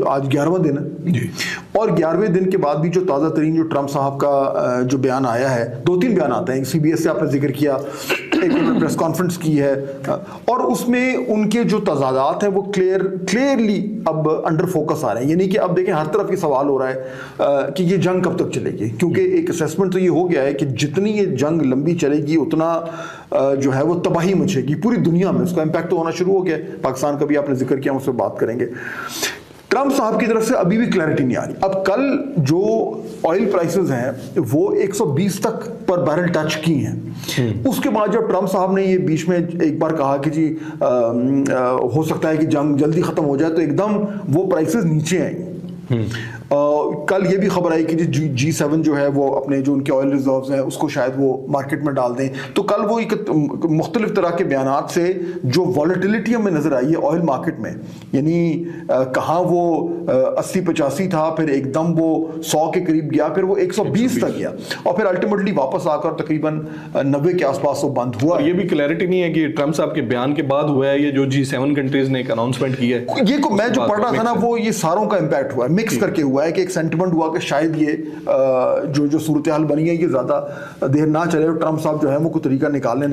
आज 11वां दिन है और 11वें दिन के बाद भी जो ताज़ा तरीन जो ट्रंप साहब का जो बयान आया है, 2-3 बयान आते हैं। CBS से आपने जिक्र किया, एक उन्होंने प्रेस कॉन्फ्रेंस की है और उसमें उनके जो तजादात हैं वो क्लियरली अब अंडर फोकस आ रहे हैं। यानी कि अब देखें हर तरफ ये सवाल हो रहा है कि ये जंग कब तक चलेगी, क्योंकि एक असेसमेंट तो ये हो गया है कि जितनी ये जंग लंबी चलेगी उतना जो है वो तबाही मचेगी पूरी दुनिया में, उसका इम्पैक्ट तो होना शुरू हो गया है। पाकिस्तान का भी आपने जिक्र किया, हम उस पर बात करेंगे। ट्रंप साहब की तरफ से अभी भी क्लैरिटी नहीं आ रही। अब कल जो ऑयल प्राइसेस हैं वो 120 तक पर बैरल टच की हैं। उसके बाद जब ट्रंप साहब ने ये बीच में एक बार कहा कि जी हो सकता है कि जंग जल्दी खत्म हो जाए, तो एकदम वो प्राइसेस नीचे आएंगे। कल ये भी खबर आई कि G7 जो है वो अपने जो उनके ऑयल रिजर्व्स हैं उसको शायद वो मार्केट में डाल दें। तो कल वो एक मुख्तलिफ तरह के बयानात से जो वॉलेटिलिटी हमें नजर आई है ऑयल मार्केट में, यानी कहाँ वो 80-85 था, फिर एकदम वो 100 के करीब गया, फिर वो 120 तक गया और फिर अल्टीमेटली वापस आकर तकरीबन 90 के आसपास वो बंद हुआ। ये भी क्लैरिटी नहीं है कि ट्रंप साहब के बयान के बाद हुआ है, ये जो G7 कंट्रीज ने एक अनाउंसमेंट किया है, ये मैं जो पढ़ रहा था ना वो ये सारों का इम्पैक्ट हुआ है, मिक्स करके हुआ है कि एक सेंटिमेंट हुआ कि शायद ये जो सूरत हाल बनी है ये ज़्यादा देर ना चले और ट्रंप साहब जो है वो कोई तरीका निकालने